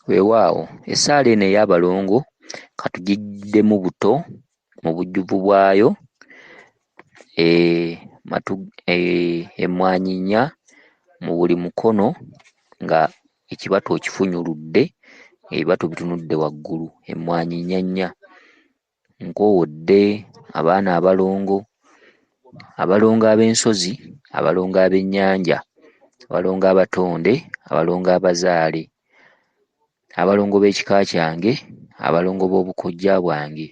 Weewaawo essaala eno ey'abalongo katugiddemu buto mu bujjuvu bwayo, emmwanyi nnya mu buli mukono nga ekibatu okifunyuludde, ebibatu bitunudde waggulu, emmwanyi nnya nnya. Nkowodde abaana abalongo, abalongo ab'ensozi, abalongo ab'ennyanja, abalongo abatonde, abalongo abazaale, abalongo b'ekika kyange, abalongo b'obukojja bwange,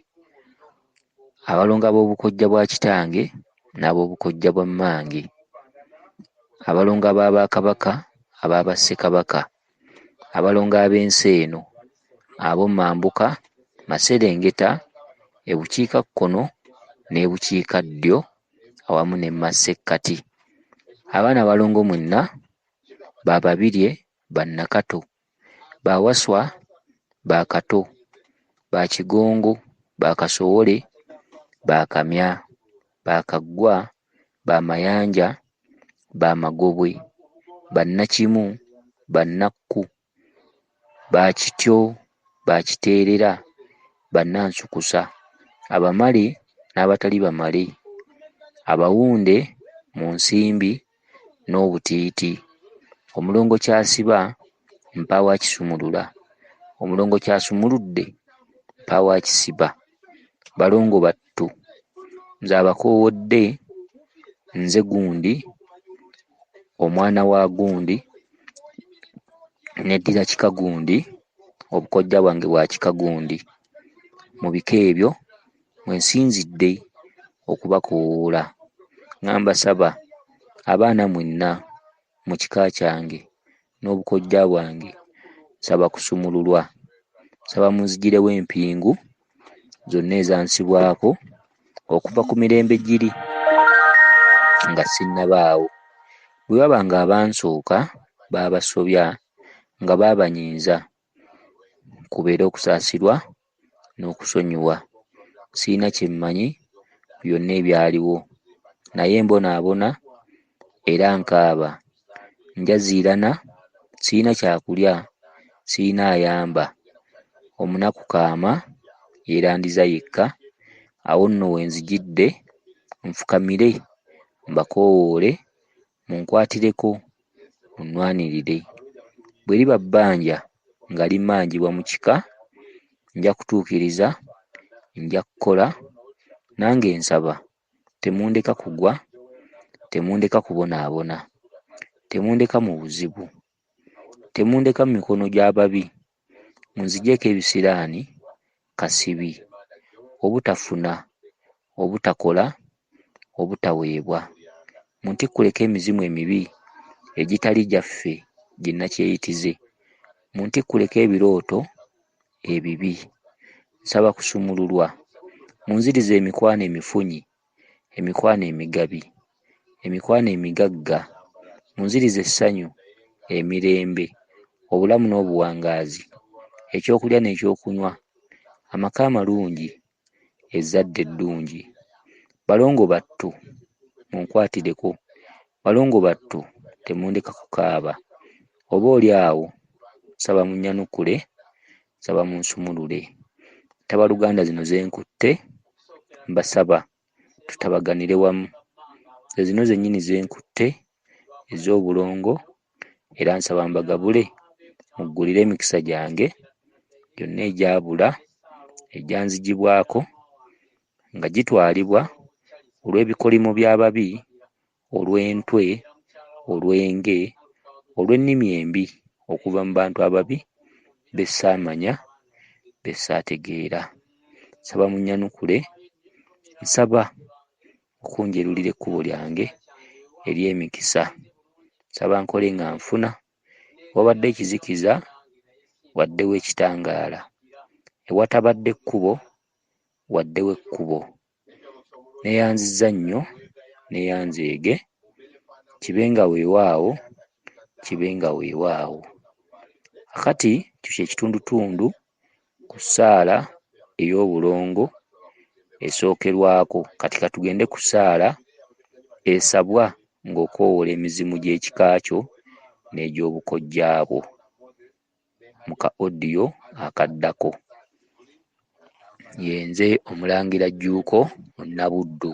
abalongo ab'obukojja bwa kitange n'ab'obukojja bwa mmange, abalongo ab'Abakabaka, ab'aba Ssekabaka, abalongo ab'ensi eno, ab'omu mambuka, Maserengeta, ebukiikakkono n'ebukiikaddyo awamu ne Masekkati. Abaana abalongo mwenna, Baababirye, Bannakato, Baawaswa, Baakato, Baakigongo, Baakasowole, Baakamya, Baakaggwa, Baamayanja, Baamagobwe, Bannakimu, Bannakku, Baakityo, Baakiteerera, Bannansukusa, Abamale n'abatali bamale, Abawunde mu nsimbi n'obutiiti, Omulongo ky'asiba, Mpaawo akisumulula, Omulongo ky'asumuludde, Mpaawo akisiba. Balongo battu, nze abakoowodde, nze gundi, omwana wa gundi, neddira kika gundi, obukojja bwange bwa kika gundi. Mu bika ebyo mwe nsinzidde okubakoowoola. Ngamba saba abaana mwenna mu kika kyange n'obukojja bwange, nsaba kusumululwa, nsaba munzigirewo empingu zonna ezansibwako okuva ku mirembe giri nga sinnabaawo. Bwe baba nga abansooka baabasobya nga baabanyiiza, kubeere okusaasirwa n'okusonyiwa. Sirina kye mmanyi ku byonna ebyaliwo, naye mbonaabona era nkaaba, njaziirana, sirina kyakulya, sirina ayamba. Omunaku kaama yeerandiza yekka. Awo nno we nzijidde nfukamire mbakoowoole, munkwatireko, munnwanirire. Bwe liba bbanja nga limmanjibwa mu kika, nja kutuukiriza, nja kukola. Nange nsaba temundeka kugwa, temundeka kubonaabona, temundeka mu buzibu, temundeka mu mikono gy'ababi. Munzigyeko ebisiraani, kasibi, obutafuna, obutakola, obutaweebwa. Muntikkuleko emizimu emibi egitali gyaffe gye nakyeyitize. Muntikkuleko ebirooto ebibi. Nsaba kusumululwa. Munzirize emikwano emifunyi, emikwano emigabi, emikwano emigagga. Munzirize essanyu, emirembe, obulamu n'obuwangaazi, ekyokulya n'ekyokunywa, amaka amalungi, ezzadde eddungi. Balongo battu, munkwatireko. Balongo battu, temundeka kukaaba. Oboolyawo nsaba munnyanukule, nsaba munsumulule. Tabaluganda zino ze nkutte, mbasaba tutabaganire wamu. Ze zino zennyini ze nkutte ez'obulongo, era nsaba mbagabule muggulire emikisa gyange gyonna egyabula, egyanzigibwako nga gitwalibwa olw'ebikolimo by'ababi, olw'entwe, olw'enge, olw'ennimi embi okuva mu bantu ababi be ssaamanya, be ssaategeera. Nsaba munnyanukule, nsaba okunjerulira ekkubo lyange ery'emikisa. Nsaba nkole nga nfuna. Wabadde ekizikiza, waddewo ekitangaala. Ewatabadde kkubo, waddewo ekkubo. Neeyanzizza nnyo, neeyanzeege. Kibe nga weewaawo, kibe nga weewaawo. Kakati ekyo kye kitundutundu ku ssaala ey'obulongo esookerwako. Kati katugende ku ssaala esabwa ng'okoowoola emizimu gy'ekika kyo n'egy'obukojja bwo. mu ka audio akaddako. Ye nze Omulangira Jjuuko Nabuddu.